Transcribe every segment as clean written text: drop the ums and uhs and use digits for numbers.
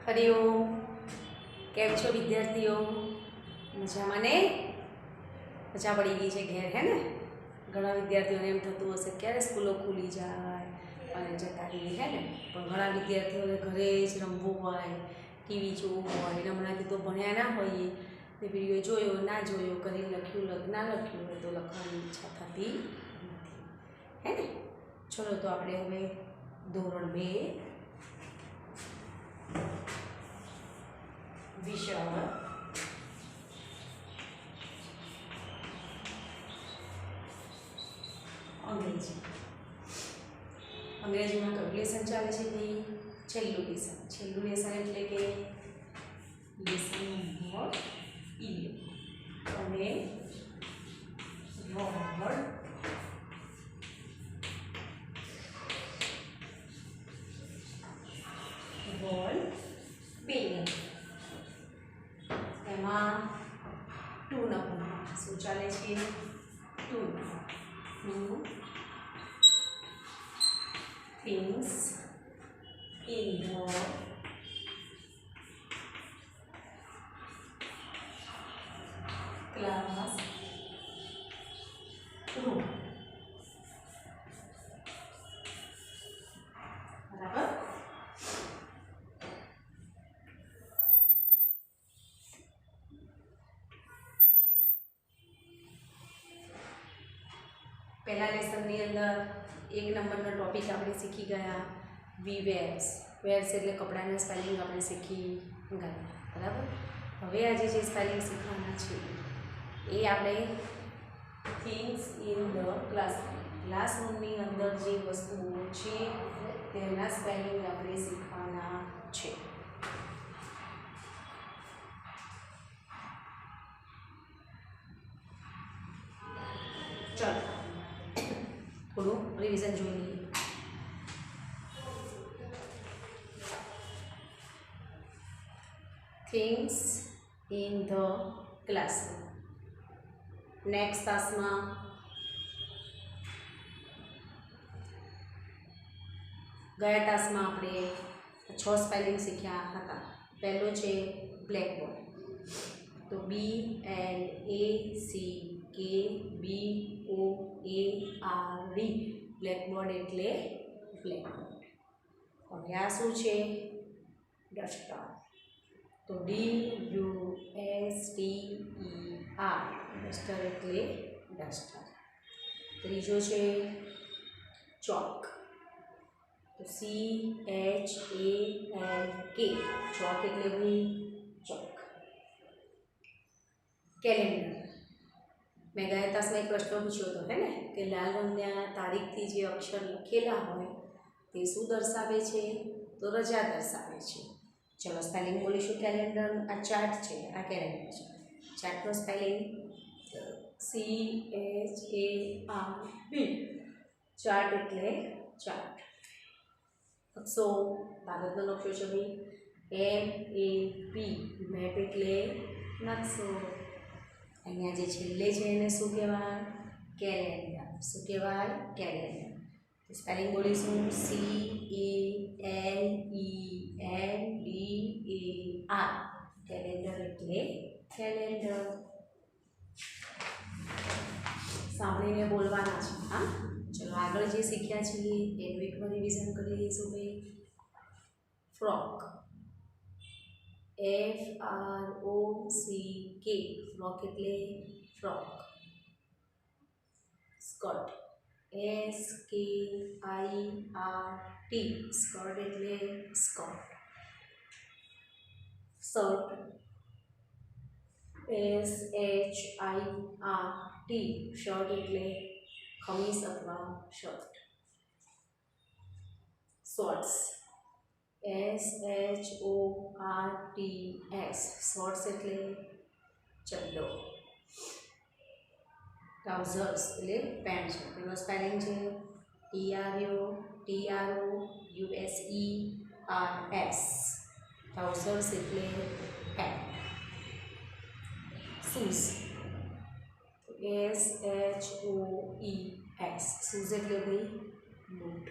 હરિઓમ. કેમ છો વિદ્યાર્થીઓ? મજામાં ને? મજા પડી ગઈ છે ઘેર, હે ને? ઘણા વિદ્યાર્થીઓને એમ થતું હશે ક્યારે સ્કૂલો ખુલી જાય અને જતા રહીએ, હે ને? પણ ઘણા વિદ્યાર્થીઓને ઘરે જ રમવું હોય, ટીવી જોવું હોય, હમણાંથી તો ભણ્યા ના હોઈએ, તે વિડીયો જોયો ના જોયો, કરીને લખ્યું ના લખ્યું હોય તો લખવાની ઈચ્છા થતી નથી, હે ને? ચલો તો આપણે હવે ધોરણ 2 વિષય અંગ્રેજી. અંગ્રેજીમાં કયું લેસન ચાલે છે ભાઈ? છેલ્લું લેસન એટલે કે લેસન નંબર 11 અને રોબર્ટ બોલ પેન. એમાં 2 નંબર શું ચાલે છે? 2 things in the classroom. બરાબર? પહેલા લેસનની અંદર 1 નંબરનો ટોપિક આપણે શીખી ગયા વી વેર્સ. વેર્સ એટલે કપડાના સ્પેલિંગ આપણે શીખી ગયા, બરાબર? હવે આજે જે સ્પેલિંગ શીખવાના છે એ આપણે થિંગ્સ ઇન ધ ક્લાસરૂમની અંદર જે વસ્તુઓ છે તેમના સ્પેલિંગ આપણે શીખવાના છે. ચાલો થોડું રિવિઝન જોઈ લઈએ. Things in the classroom. Next તાસમાં ગયા તાસમાં આપણે 6 સ્પેલિંગ શીખ્યા હતા. પહેલો છે બ્લેકબોર્ડ. તો BLACKBOARD બ્લેકબોર્ડ એટલે બ્લેકબોર્ડ. હવે આ શું છે? ડસ્ટર. તો DUSTER ડસ્ટર એટલે ડસ્ટર. ત્રીજો છે ચોક. તો CHALK ચોક એટલે ભાઈ ચોક. કેલેન્ડર. મેં ગયા તાસમાં એક પ્રશ્ન પૂછ્યો હતો, હે ને, કે લાલ રંગના તારીખથી જે અક્ષર લખેલા હોય તે શું દર્શાવે છે? તો રજા દર્શાવે છે. ચલો સ્પેલિંગ બોલીશું. કેલેન્ડર આ ચાર્ટ છે, આ કેલેન્ડર છે. ચાર્ટનો સ્પેલિંગ CHART. ચાર્ટ એટલે ચાર્ટ. નકશો ભારતનો નકશો છે ભાઈ. MAP મેપ એટલે નકશો. અહીંયા જે છેલ્લે છે એને શું કહેવાય? કેલેન્ડર. શું કહેવાય? કેલેન્ડર. સ્પેલિંગ બોલીશું. CALENDAR કેલેન્ડર એટલે કેલેન્ડર. સાંભળીને બોલવાના છે. હા, ચલો આગળ જે શીખ્યા છીએ એનું એકવાર રિવિઝન કરી લઈશું ભાઈ. ફ્રોક. FROCK ફ્રોક એટલે ફ્રોક. સ્કર્ટ. SKIRT સ્કર્ટ એટલે સ્કર્ટ. શર્ટ. SHIRT શર્ટ એટલે ખમીસ અથવા શર્ટ. શોર્ટ્સ. SHORTS શોર્ટ્સ એટલે ચડ્ડો. ટ્રાઉઝર્સ એટલે પેન્ટ છે. એનો સ્પેલિંગ છે TROUSERS ટ્રાઉઝર્સ એટલે પેન્ટ. શૂઝ. SHOES શૂઝ એટલે ભાઈ બૂટ.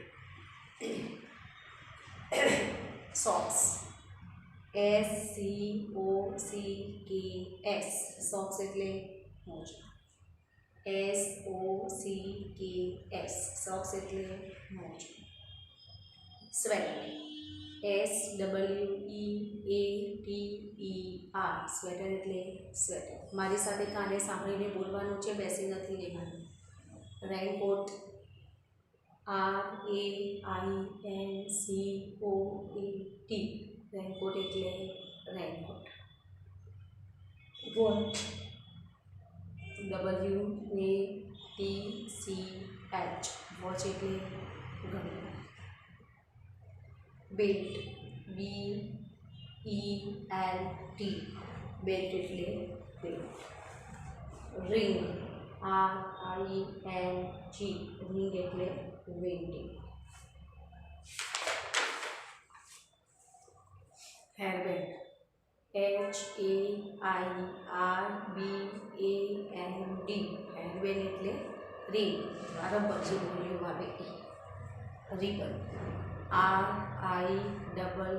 સોક્સ. SOCKS સોક્સ એટલે મોજા. SOCKS સોક્સ એટલે મોજા. સ્વેટર SWEATER સ્વેટર એટલે સ્વેટર. મારી સાથે કાને સાંભળીને બોલવાનું છે, બેસી નથી લેવાનું. રેનકોટ RAINCOAT રેનકોટ એટલે રેનકોટ. વોચ WATCH વોચ એટલે ઘડી. બેલ્ટ BELT બેલ્ટ એટલે બેલ્ટ. રિંગ RING રિંગ એટલે વેન્ડિંગ. હેરબેન્ડ HAIRBAND હેરબેન્ડ એટલે રિંગ. બરાબર જે બોલ્યું આવે એ. રિબન RIBBON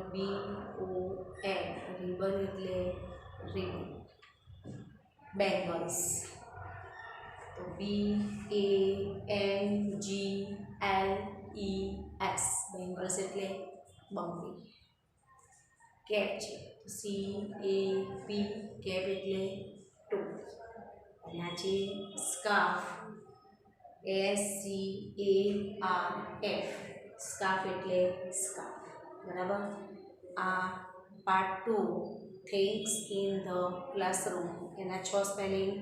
રિબન એટલે રિબન. બેંગલ્સ તો BANGLES બેંગલ્સ એટલે બંગડી. કેપ છે CAP કેપ એટલે ટોપી. અને આ છે સ્કાર્ફ SCARF સ્કાર્ફ એટલે સ્કાર્ફ. બરાબર. આ part 2 things in the classroom એના 6 સ્પેલિંગ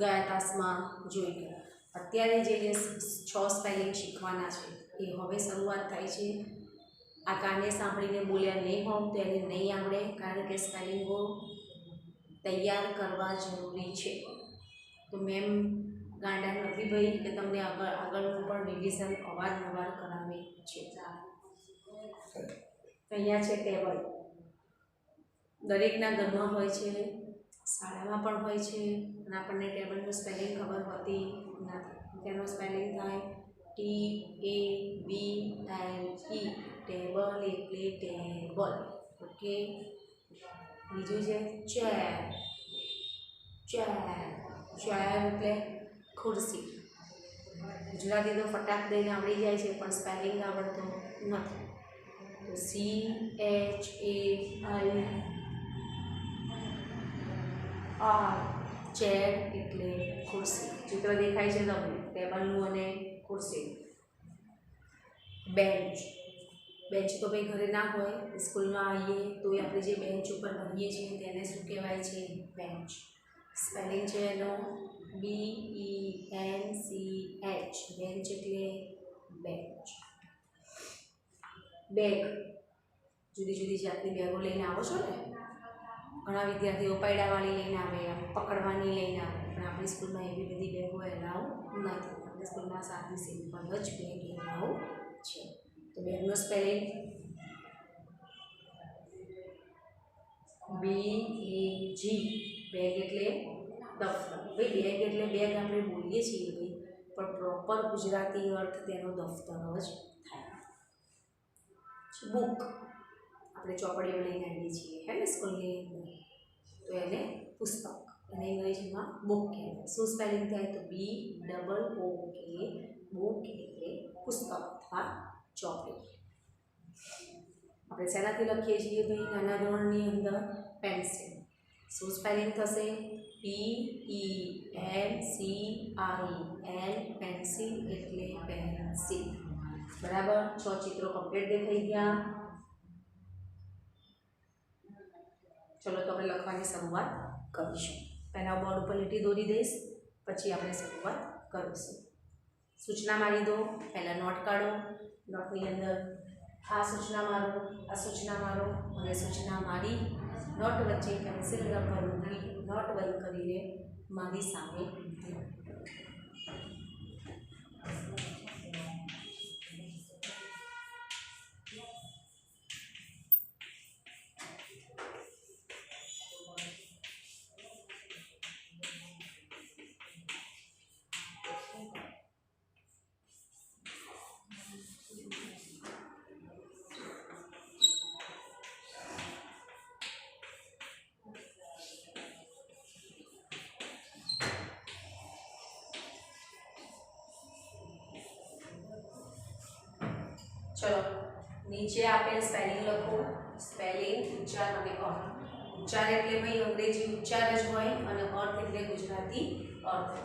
ગયા તાસમાં જોઈ ગયા. અત્યારે જે 6 સ્પેલિંગ શીખવાના છે એ હવે શરૂઆત થાય છે. આ કાને સાંભળીને બોલ્યા નહીં હોવ તો એને નહીં આવડે, કારણ કે સ્પેલિંગો તૈયાર કરવા જરૂરી છે. તો મેમ ગાંડા નથી ભાઈ કે તમને આગળનું પણ રિવિઝન અવારનવાર કરાવે છે. અહીંયા છે ટેબલ. દરેકના ઘરમાં હોય છે, શાળામાં પણ હોય છે, અને આપણને ટેબલનું સ્પેલિંગ ખબર હોતી નથી. તેનો સ્પેલિંગ થાય TABLE ટેબલ એટલે ટેબલ. ઓકે. બીજું છે ચેર એટલે ખુરશી. ગુજરાતી તો ફટાક દઈને આવડી જાય છે, પણ સ્પેલિંગ આવડતો નથી. તો CHAIR ચેર એટલે ખુરશી. ચિત્ર દેખાય છે તમને ટેબલનું અને ખુરશી. બેન્ચ તો ભાઈ ઘરે ના હોય, સ્કૂલમાં આવીએ તો આપણે જે બેન્ચ ઉપર ભણીએ છીએ તેને શું કહેવાય છે? બેન્ચ. સ્પેલિંગ છે એનો BENCH બેન્ચ એટલે બેન્ચ. બેગ જુદી જુદી જાતની બેગો લઈને આવો છો ને. ઘણા વિદ્યાર્થીઓ પૈડાવાળી લઈને આવે, પકડવાની લઈને આવે, પણ આપણી સ્કૂલમાં એવી બધી બેગો એલાઉ નથી. આપણી સ્કૂલમાં સાદી સિમ્પલ જ બેગ એલાઉ છે. તો બેગનો સ્પેલિંગ BAG બેગ એટલે દફતર. ભાઈ બેગ એટલે બેગ આપણે બોલીએ છીએ ભાઈ, પણ પ્રોપર ગુજરાતી અર્થ તેનો દફતર જ થાય. બુક આપણે ચોપડીઓ લઈને આવીએ છીએ હે ને સ્કૂલની અંદર, તો એને પુસ્તક, એને અંગ્રેજીમાં બુક કહેવાય. શું સ્પેલિંગ થાય? તો BOOK બુક એટલે પુસ્તક અથવા ચોપડી. આપણે શેનાથી લખીએ છીએ ભાઈ નાના ધોરણની અંદર? પેન્સિલ. શું સ્પેલિંગ થશે? PENCIL પેન્સિલ એટલે પેન્સિલ. બરાબર. 6 ચિત્રો કમ્પ્લીટ દેખાઈ ગયા. ચલો તો આપણે લખવાની શરૂઆત કરીશું. પહેલાં બોર્ડ ઉપર લીટી દોરી દઈશ, પછી આપણે શરૂઆત કરીશું. સૂચના મારી દો. પહેલાં નોટ કાઢો. નોટની અંદર આ સૂચના મારો, આ સૂચના મારો અને સૂચના મારી. નોટ વચ્ચે પેન્સિલ રબર મૂકી નોટ બંધ કરીને મારી સામે ચલો નીચે આપેલ સ્પેલિંગ લખો. સ્પેલિંગ, ઉચ્ચાર અને અર્થ. ઉચ્ચાર એટલે ભાઈ અંગ્રેજી ઉચ્ચાર જ હોય અને અર્થ એટલે ગુજરાતી અર્થ.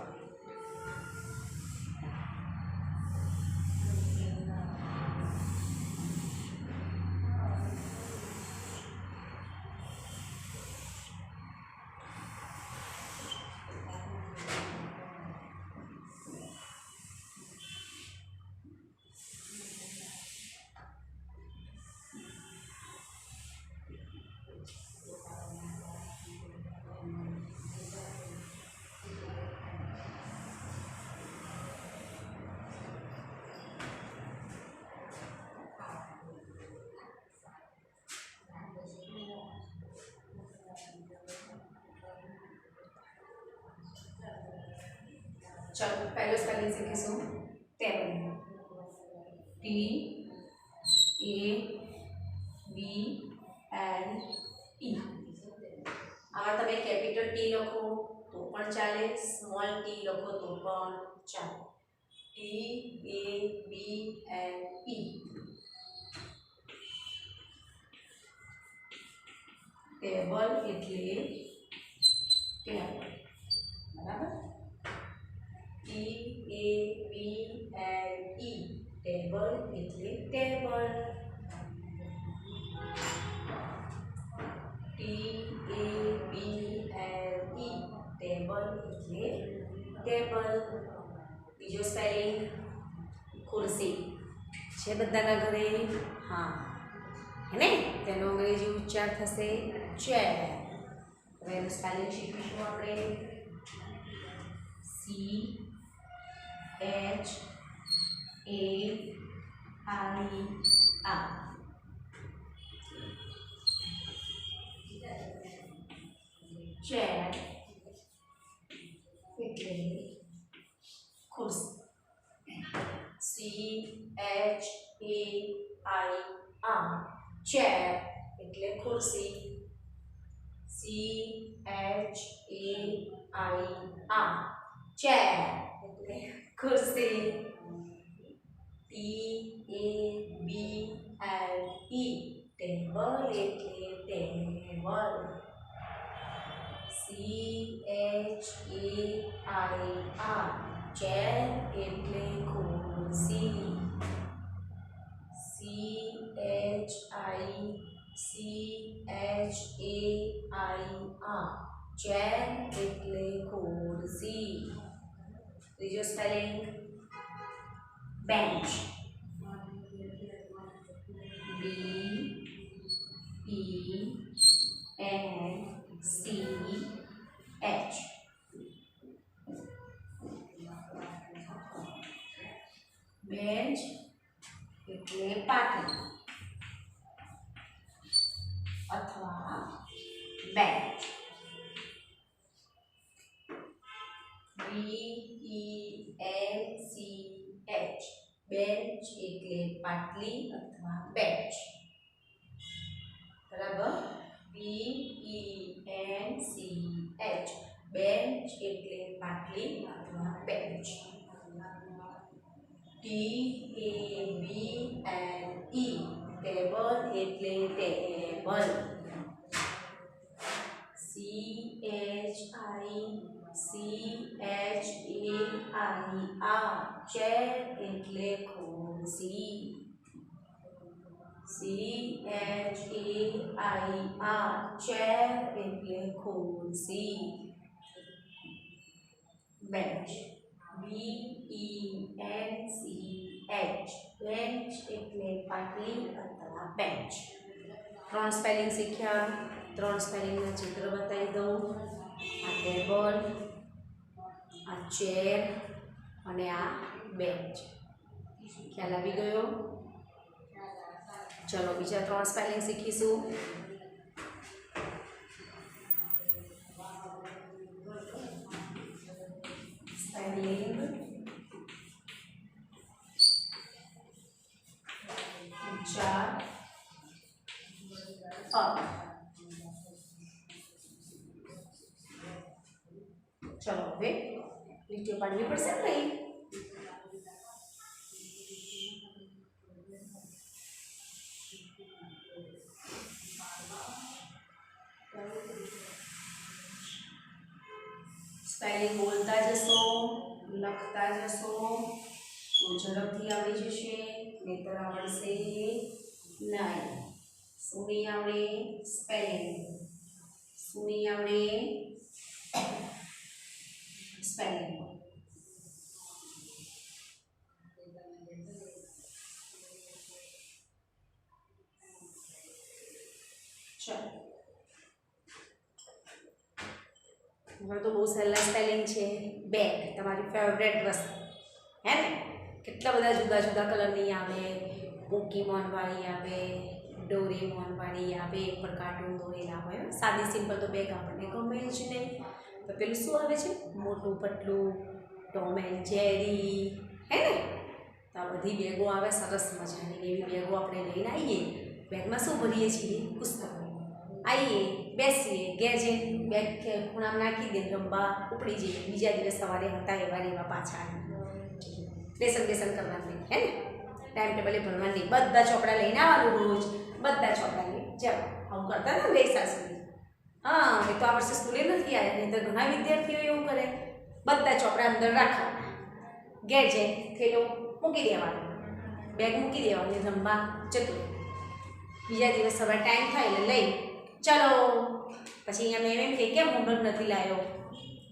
चलो पहले spelling सीखीશું table. T A B L ઈ. આમાં તમે કેપિટલ ટી લખો તો પણ ચાલે, સ્મોલ ટી લખો તો પણ ચાલે. T A B L E. Table એટલે ટેબલ, બરાબર. T A B L E. Table એટલે table. T A B L E. Table એટલે ટેબલ. બીજો સ્પેલિંગ ખુરશી છે બધાના ઘરે? હા, હે ને? તેનો અંગ્રેજી ઉચ્ચાર થશે ચેર. હવે એનું સ્પેલિંગ શીખીશું આપણે. C H A I R. Chair એટલે ખુરશી. C H A I R. Chair એટલે ખુરશી. C H A I R. Chair એટલે ખુરશી. T A B L E. Table એટલે table. C H A I R. Chair એટલે ખુરશી. C H A I R. Chair એટલે ખુરશી. ત્રીજો spelling bench. B E N C H. Bench એટલે પાટલી અથવા bench. B E N C H. Bench એટલે પાટલી અથવા બેન્ચ, બરાબર. B E N C H. Bench એટલે પાટલી અથવા bench. T A B L E. Table એટલે table. C H A I R. Chair એટલે ખુરશી. C H A I R. Chair એટલે ખુરશી. Bench. B E N C H. Bench એટલે પાટલી અથવા બેન્ચ. 3 સ્પેલિંગ શીખ્યા. 3 સ્પેલિંગના ચિત્ર બતાવી દઉં. આ ટેબલ, આ ચેર અને આ બેન્ચ. ખ્યાલ આવી ગયો? ચલો બીજા 3 સ્પેલિંગ શીખીશું. સ્પેલિંગ ઉચ્ચાર અર્થ. ચલો હવે લીટીઓ પાડવી પડશે ને? લખતા જશો તો ઝડપથી આવડી જશે, નહીતર આવડશે નહીં. શું નહીં આવડે? સ્પેલિંગ. શું નહીં આવડે? સ્પેલિંગ. ચાલો, હવે તો બહુ સહેલા સ્પેલિંગ છે. બેગ તમારી ફેવરેટ વસ્તુ હે ને? કેટલા બધા જુદા જુદા કલરની આવે. પોકીમોન વાળી આવે, ડોરેમોન વાળી આવે, પર કાર્ટૂન દોરેલા હોય. સાદી સિમ્પલ તો બેગ આપણને ગમે જ નહીં. તો પેલું શું આવે છે? મોટું પતલું, ટોમ એન્ડ જેરી, હે ને? તો આ બધી બેગો આવે સરસ મજાની. એવી બેગો આપણે લઈને આવીએ. બેગમાં શું ભરીએ છીએ? પુસ્તકો. આવીએ, બેસીએ, ઘેર જઈને બેગ ખૂણામાં નાખી દે, રમવા ઉપડી જઈએ. બીજા દિવસ સવારે હતા એવા પાછા લેસન કરવાનું હે ને? ટાઈમ ટેબલે ભણવાનું નહીં. બધા ચોપડા લઈને આવવાનું રોજ. બધા ચોપડા લઈ જાઓ. આવું કરતા ને વેસા સુધી. હા, એ તો આ વર્ષે સ્કૂલે નથી આવ્યા. નહીં તો ઘણા વિદ્યાર્થીઓ એવું કરે. બધા ચોપડા અંદર રાખવાના, ઘેર જઈને થેલો મૂકી દેવાનો, બેગ મૂકી દેવાની, રમવા જતું. બીજા દિવસ સવારે ટાઈમ થાય એટલે લઈ ચલો. પછી અહીંયા મેમ એમ કે કેમ હોમવર્ક નથી લાવ્યો?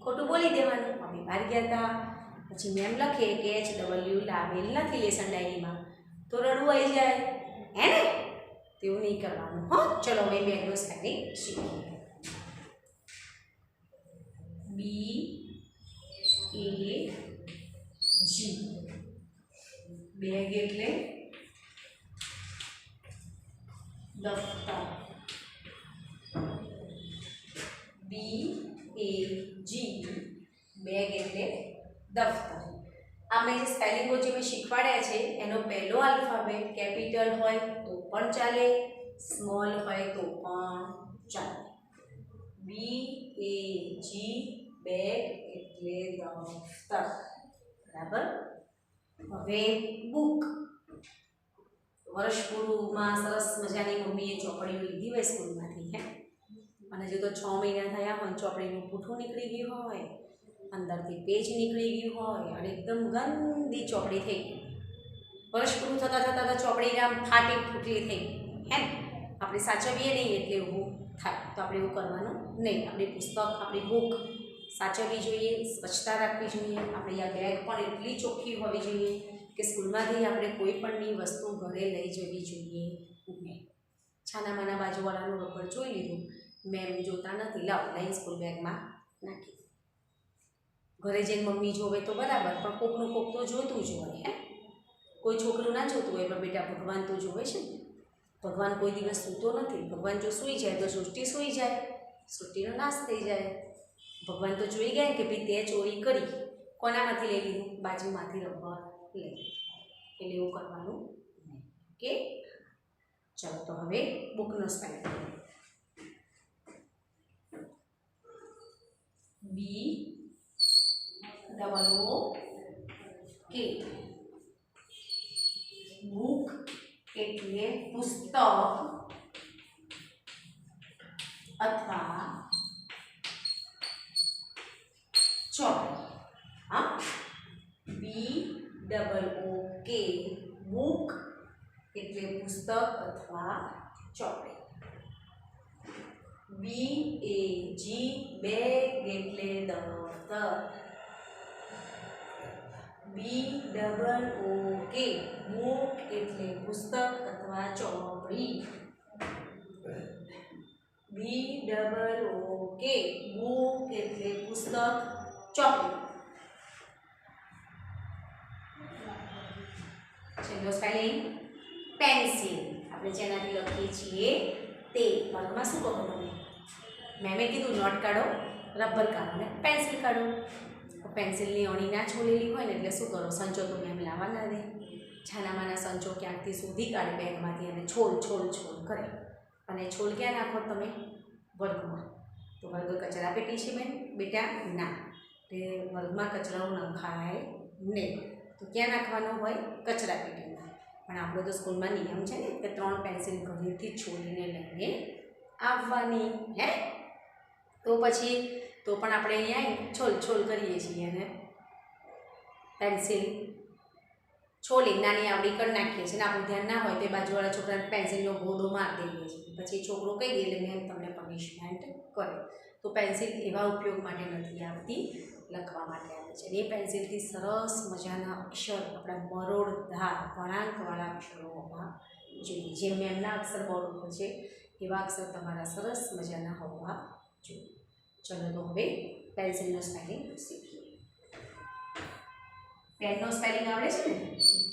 ખોટું બોલી દેવાનું, અમે બહાર ગયા હતા. પછી મેમ લખે કે HW લાવેલ નથી લેસન ડાયરીમાં, તો રડવું આવી જાય હે ને? તેવું નહીં કરવાનું. હા, ચલો હવે બેગનો સ્પેલિંગ શીખીએ. BAG. બેગ એટલે દફતર. BAG, બેગ એટલે દફતર. આ મેં જે સ્પેલિંગો જે મેં શીખવાડ્યા છે એનો પહેલો આલ્ફાબેટ કેપિટલ હોય તો પણ ચાલે, સ્મોલ હોય તો પણ ચાલે. BAG, બેગ એટલે દફતર. બરાબર. હવે બુક. વર્ષ પૂરું સરસ મજાની મમ્મીએ ચોપડીઓ લીધી હોય સ્કૂલમાંથી હે, અને જો તો 6 મહિના થયા હોય ચોપડીનું પૂઠું નીકળી ગયું હોય, અંદરથી પેજ નીકળી ગયું હોય અને એકદમ ગંદી ચોપડી થઈ ગઈ. વર્ષ પૂરું થતાં તો ચોપડી આમ ફાટી ફૂટલી થઈ ગઈ હે ને? આપણે સાચવીએ નહીં એટલે એવું થાય. તો આપણે એવું કરવાનું નહીં. આપણી પુસ્તક, આપણી બુક સાચવવી જોઈએ, સ્વચ્છતા રાખવી જોઈએ. આપણી આ બેગ પણ એટલી ચોખ્ખી હોવી જોઈએ કે સ્કૂલમાંથી આપણે કોઈ પણની વસ્તુ ઘરે લઈ જવી જોઈએ નહીં. છાના માના બાજુવાળાનું રબર જોઈ લીધું, મેમ જોતા નથી, લાવ લઈને સ્કૂલ બેગમાં નાખી. ઘરે જઈને મમ્મી જોવે તો બરાબર, પણ કોકનું કોક તો જોતું જ હોય હે. કોઈ છોકરું ના જોતું હોય, પણ બેટા ભગવાન તો જોવે છે ને. ભગવાન કોઈ દિવસ સૂતો નથી. ભગવાન જો સૂઈ જાય તો સૃષ્ટિ સૂઈ જાય, સૃષ્ટિનો નાશ થઈ જાય. ભગવાન તો જોઈ ગયા કે ભાઈ તે ચોરી કરી, કોનામાંથી લઈ લીધું? બાજુમાંથી રબર લઈ. એટલે એવું કરવાનું નહીં. ઓકે, ચાલો તો હવે બુકનો સ્પેલિંગ. BOOK. બુક એટલે પુસ્તક અથવા ચોપડી. હા, BOOK, બુક એટલે પુસ્તક અથવા ચોપડી. BAG, બેગ એટલે દફતર. BOOK, બુક એટલે પુસ્તક અથવા ચોપડી. BOOK, બુક એટલે પુસ્તક ચોપડી. છેલ્લો સ્પેલિંગ પેન્સિલ. આપણે જેનાથી લખીએ છીએ તે. વર્ગમાં શું કહો તમે? મેમે કીધું નોટ કાઢો, રબર કાઢો ને પેન્સિલ કાઢો. પેન્સિલની અણી ના છોલેલી હોય ને એટલે શું કરો? સંચો તો મેમ લાવવાના દે. છાનામાના સંચો ક્યાંકથી શોધી કાઢે બેગમાંથી અને છોલ કરે. અને છોલ ક્યાં નાખો તમે? વર્ગમાં. તો વર્ગ કચરા પેટી છે બેટા? ના, તે વર્ગમાં કચરાઓ નખાય નહીં. તો ક્યાં નાખવાનો હોય? કચરા પેટીમાં. પણ આપણો તો સ્કૂલમાં નિયમ છે ને કે 3 પેન્સિલ ઘરેથી છોડીને લઈને આવવાની હે. તો પછી તો પણ આપણે અહીંયા છોલ કરીએ છીએ અને પેન્સિલ છોલી નાની આવડી કરી નાખીએ છીએ ને આપણું ધ્યાન ના હોય તો એ બાજુવાળા છોકરાને પેન્સિલનો ગોદો મારી દઈએ છીએ, પછી એ છોકરો કહી દે એટલે મેમ તમને પનિશમેન્ટ કરે. તો પેન્સિલ એવા ઉપયોગ માટે નથી આવતી, લખવા માટે આવે છે. એ પેન્સિલથી સરસ મજાના અક્ષર, આપણા મરોડધાર વળાંકવાળા અક્ષરો હોવા જોઈએ. જે મેમના અક્ષર બોર્ડ ઉપર છે એવા અક્ષર તમારા સરસ મજાના હોવા જોઈએ. ચલો તો હવે પેન્સિલનો સ્પેલિંગ શીખીએ. પેનનો સ્પેલિંગ આવડે છે ને?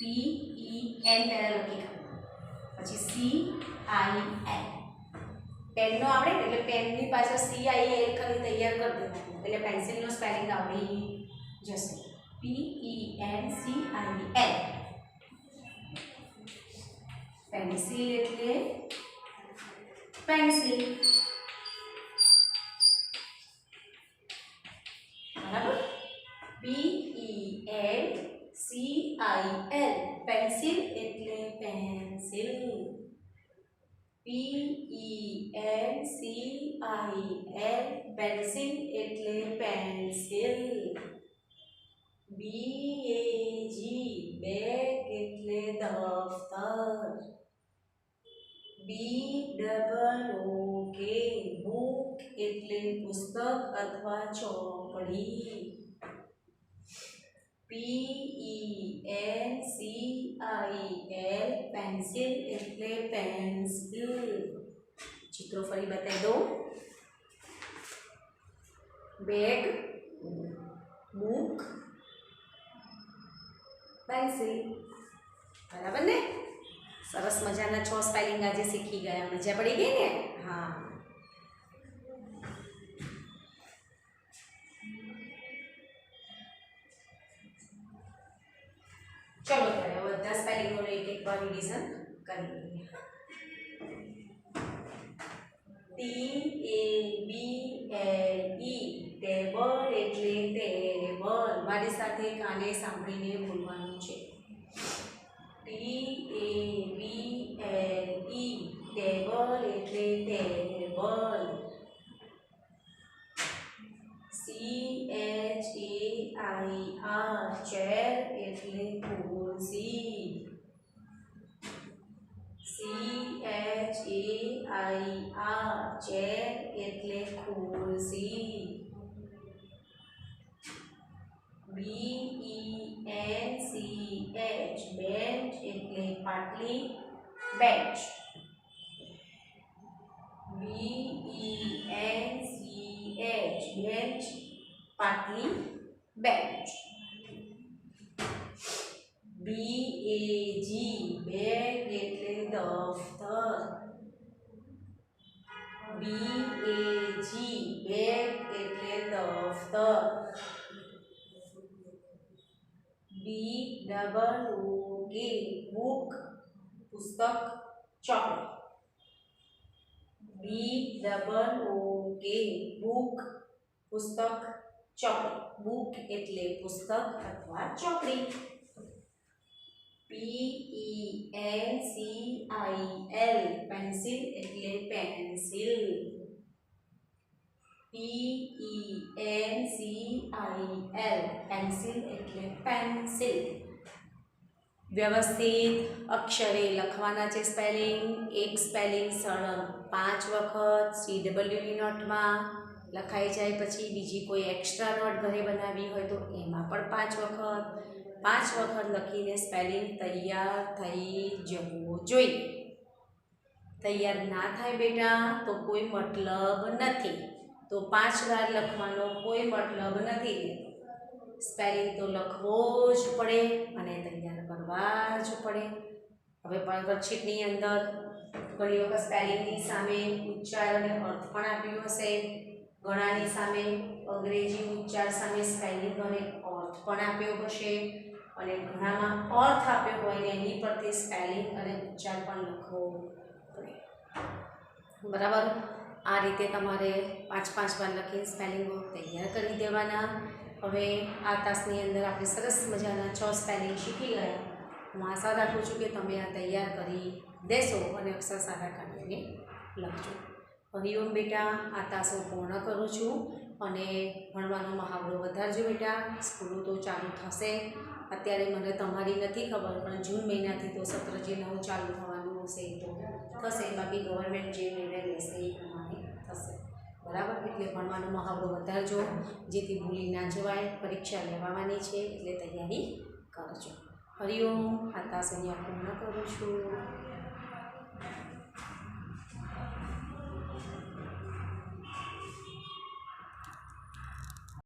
PEN પહેલાં લખી કાઢો, પછી CIL. પેનનો આવડે ને એટલે પેનની પાછળ CIL ખાલી તૈયાર કરી દેવાનું એટલે પેન્સિલનો સ્પેલિંગ આવડી જશે. PENCIL. પેન્સિલ એટલે પેન્સિલ, બરાબર? PENCIL. પેન્સિલ એટલે પેન્સિલ. PENCIL. પેન્સિલ એટલે પેન્સિલ. BAG. બેગ એટલે દફતર. BOOK. બુક એટલે પુસ્તક અથવા ચોપડી. PENCIL. પેન્સિલ એટલે પેન્સિલ. ચિત્રો ફરી બતાવી દઉં. Bag, book, pencil. બરાબર ને? સરસ મજાના 6 સ્પેલિંગ આજે શીખી ગયા. મજા પડી ગઈ ને? હા. ચલો ત્યારે બધા સ્પેલિંગોનો એક એક વાર રિવિઝન કરી લઈએ. TABLE. ટેબલ એટલે ટેબલ. મારી સાથે કાને સાંભળીને બોલવાનું છે. TABLE. ટેબલ એટલે ટેબલ. CHAIR. ચેર એટલે ખુરશી. CHAIR. ચેર એટલે ખુરશી. BENCH. બેન્ચ એટલે પાટલી, બેન્ચ. BENCH. બેન્ચ, પાટલી, બેન્ચ. BAG. બેગ એટલે દફતર. BAG. બેગ એટલે દફતર. BOOK. બુક, પુસ્તક, ચોપડી. BOOK. બુક, પુસ્તક, ચોપડી. બુક એટલે પુસ્તક અથવા ચોપડી. PENCIL. પેન્સિલ એટલે પેન્સિલ. PENCIL. પેન્સિલ એટલે પેન્સિલ. વ્યવસ્થિત અક્ષરે લખવાના છે સ્પેલિંગ. એક સ્પેલિંગ સળંગ 5 વખત CWની નોટમાં લખાઈ જાય. પછી બીજી કોઈ એક્સ્ટ્રા નોટ ઘરે બનાવી હોય તો એમાં પણ 5 વખત. 5 વખત લખીને સ્પેલિંગ તૈયાર થઈ જવું જોઈએ. તૈયાર ના થાય બેટા તો કોઈ મતલબ નથી. તો 5 વાર લખવાનો કોઈ મતલબ નથી. સ્પેલિંગ તો લખવો જ પડે અને તૈયાર કરવા જ પડે. હવે વર્કશીટની અંદર ઘણી વખત સ્પેલિંગની સામે ઉચ્ચાર અને અર્થ પણ આપ્યું હશે. ઘણાની સામે અંગ્રેજી ઉચ્ચાર સામે સ્પેલિંગ અને અર્થ પણ આપ્યો હશે. અને ઘણામાં અર્થ આપ્યો હોય ને એની પરથી સ્પેલિંગ અને ઉચ્ચાર પણ લખવો પડે. બરાબર? આ રીતે તમારે 5-5 વાર લખીને સ્પેલિંગો તૈયાર કરી દેવાના. હવે આ તાસની અંદર આપણે સરસ મજાના 6 સ્પેલિંગ શીખી ગયા. હું આશા રાખું છું કે તમે આ તૈયાર કરી દેશો અને અક્ષર સારા કાઢીને લખજો. હરિઓમ બેટા, આ તાસ હું પૂર્ણ કરું છું અને ભણવાનો મહાવરો વધારજો બેટા. સ્કૂલો તો ચાલુ થશે અત્યારે મને તમારી નથી ખબર, પણ જૂન મહિનાથી તો સત્ર જે નવું ચાલુ થવાનું હશે એ તો થશે. બાકી ગવર્મેન્ટ જે નિર્ણય લેશે એ પ્રમાણે થશે. બરાબર? એટલે ભણવાનો મહાવરો વધારજો, જેથી ભૂલી ના જવાય. પરીક્ષા લેવાની છે એટલે તૈયારી કરજો. હરિઓમ. આ તાસ અહીંયા પૂર્ણ કરું છું.